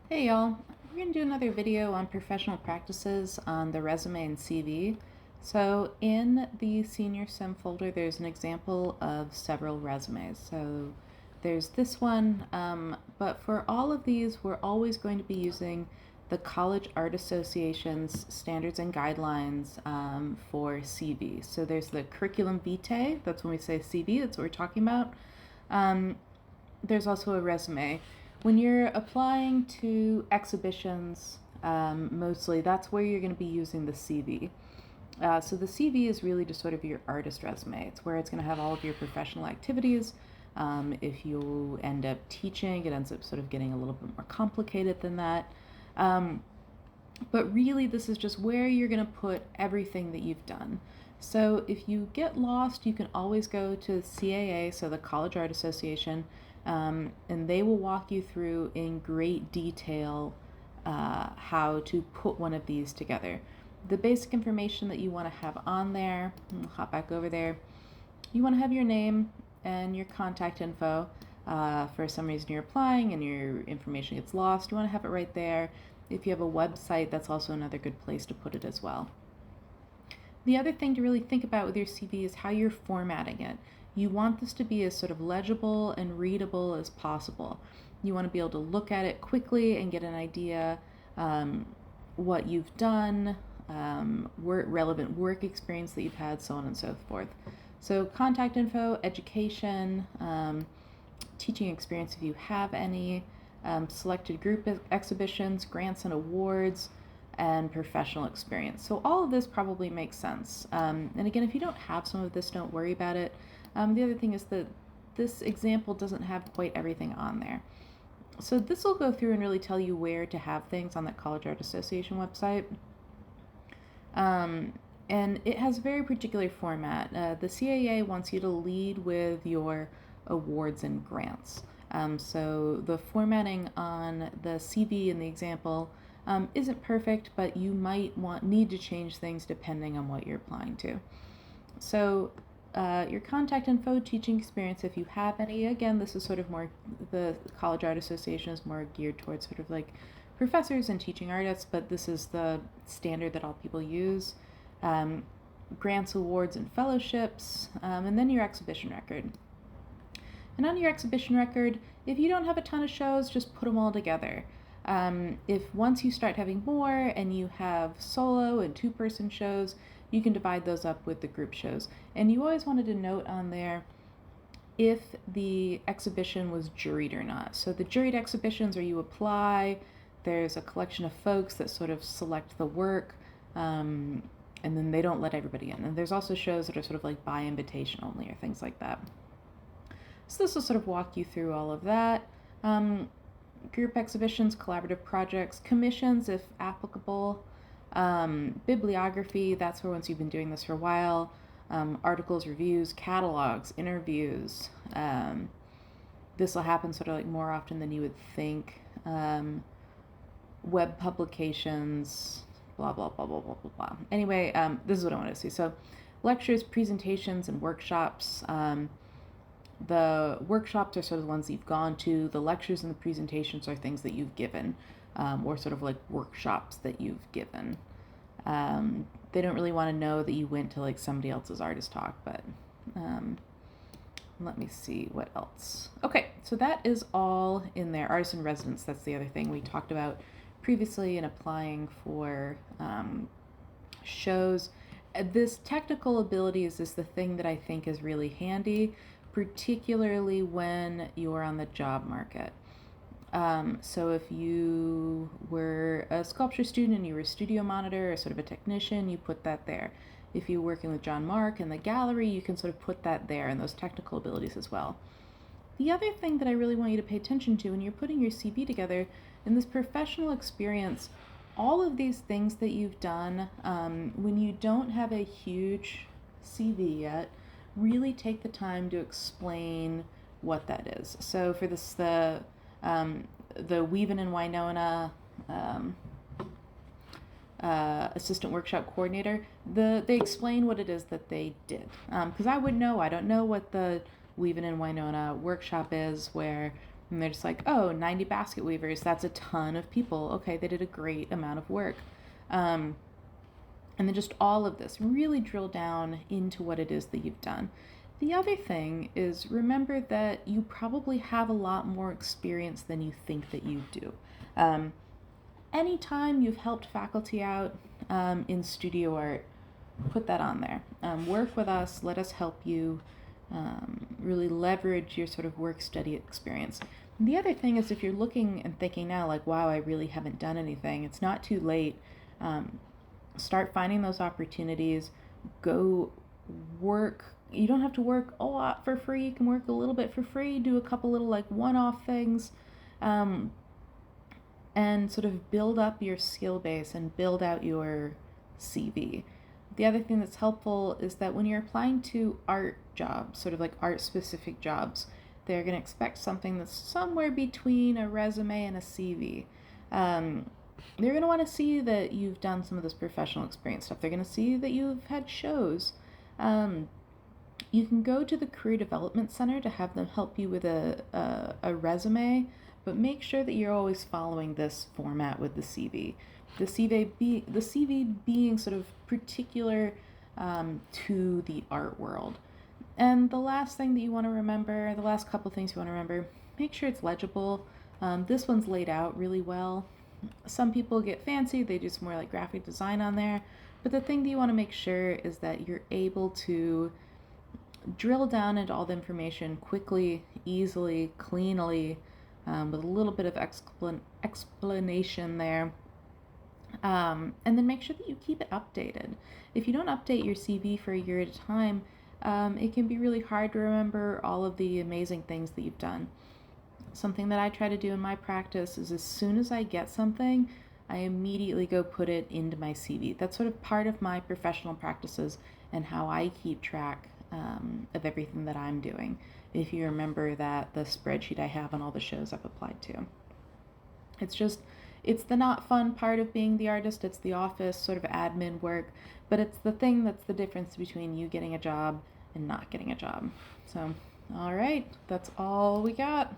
Hey y'all, we're going to do another video on professional practices on the resume and CV. So in the senior sim folder, there's an example of several resumes. So there's this one, but for all of these, we're always going to be using the College Art Association's standards and guidelines for CV. So there's the curriculum vitae, that's when we say CV, that's what we're talking about. There's also a resume. When you're applying to exhibitions, mostly, that's where you're going to be using the CV. So the CV is really just sort of your artist resume. It's where it's going to have all of your professional activities. If you end up teaching, it ends up sort of getting a little bit more complicated than that. But really, this is just where you're going to put everything that you've done. So if you get lost, you can always go to CAA, so the College Art Association, and they will walk you through in great detail how to put one of these together. The basic information that you want to have on there, I'll hop back over there. You want to have your name and your contact info. For some reason you're applying and your information gets lost, you want to have it right there. If you have a website, that's also another good place to put it as well. The other thing to really think about with your CV is how you're formatting it. You want this to be as sort of legible and readable as possible. You want to be able to look at it quickly and get an idea what you've done, relevant work experience that you've had, so on and so forth. So contact info, education, teaching experience if you have any, selected group exhibitions, grants and awards, and professional experience. So all of this probably makes sense. And again, if you don't have some of this, don't worry about it. The other thing is that this example doesn't have quite everything on there. So this will go through and really tell you where to have things on that College Art Association website. And it has a very particular format. The CAA wants you to lead with your awards and grants. So the formatting on the CV in the example isn't perfect, but you might need to change things depending on what you're applying to. So your contact info, teaching experience, if you have any. Again, this is sort of more, the College Art Association is more geared towards sort of like professors and teaching artists, but this is the standard that all people use. Grants, awards, and fellowships, and then your exhibition record. And on your exhibition record, if you don't have a ton of shows, just put them all together. If once you start having more and you have solo and two-person shows, you can divide those up with the group shows. And you always wanted to note on there if the exhibition was juried or not. So the juried exhibitions are you apply, there's a collection of folks that sort of select the work, and then they don't let everybody in. And there's also shows that are sort of like by invitation only or things like that. So this will sort of walk you through all of that. Group exhibitions, collaborative projects, commissions if applicable, bibliography, that's for once you've been doing this for a while, articles, reviews, catalogs, interviews. This will happen sort of like more often than you would think. Web publications, blah, blah, blah, blah, blah, blah, blah. Anyway, this is what I want to see. So lectures, presentations, and workshops. The workshops are sort of the ones that you've gone to. The lectures and the presentations are things that you've given, or sort of like workshops that you've given. They don't really want to know that you went to like somebody else's artist talk, but let me see what else. Okay, so that is all in there. Artist in residence, that's the other thing we talked about previously in applying for shows. This technical abilities is the thing that I think is really handy, particularly when you're on the job market. So if you were a sculpture student and you were a studio monitor or sort of a technician, you put that there. If you're working with John Mark in the gallery, you can sort of put that there and those technical abilities as well. The other thing that I really want you to pay attention to when you're putting your CV together, in this professional experience, all of these things that you've done, when you don't have a huge CV yet, really take the time to explain what that is. So for this, the Weavin' and Winona assistant workshop coordinator, they explain what it is that they did. Because I would know, I don't know what the Weavin' and Winona workshop is, where And they're just like, oh, 90 basket weavers, that's a ton of people. Okay, they did a great amount of work. And then just all of this, really drill down into what it is that you've done. The other thing is remember that you probably have a lot more experience than you think that you do. Anytime you've helped faculty out in studio art, put that on there. Work with us, let us help you really leverage your sort of work study experience. And the other thing is if you're looking and thinking now, like, wow, I really haven't done anything, it's not too late. Start finding those opportunities. Go work. You don't have to work a lot for free. You can work a little bit for free, do a couple little like one-off things, and sort of build up your skill base and build out your CV. The other thing that's helpful is that when you're applying to art jobs, sort of like art specific jobs, they're going to expect something that's somewhere between a resume and a CV. They're going to want to see that you've done some of this professional experience stuff. They're going to see that you've had shows. You can go to the Career Development Center to have them help you with a resume, but make sure that you're always following this format with the CV. The CV being sort of particular to the art world. And the last thing that you want to remember, the last couple things you want to remember, make sure it's legible. This one's laid out really well. Some people get fancy, they do some more like graphic design on there. But the thing that you want to make sure is that you're able to drill down into all the information quickly, easily, cleanly, with a little bit of explanation there. And then make sure that you keep it updated. If you don't update your CV for a year at a time, it can be really hard to remember all of the amazing things that you've done. Something that I try to do in my practice is as soon as I get something, I immediately go put it into my CV. That's sort of part of my professional practices and how I keep track of everything that I'm doing. If you remember that the spreadsheet I have on all the shows I've applied to. It's the not fun part of being the artist. It's the office sort of admin work, but it's the thing that's the difference between you getting a job and not getting a job. So, all right, that's all we got.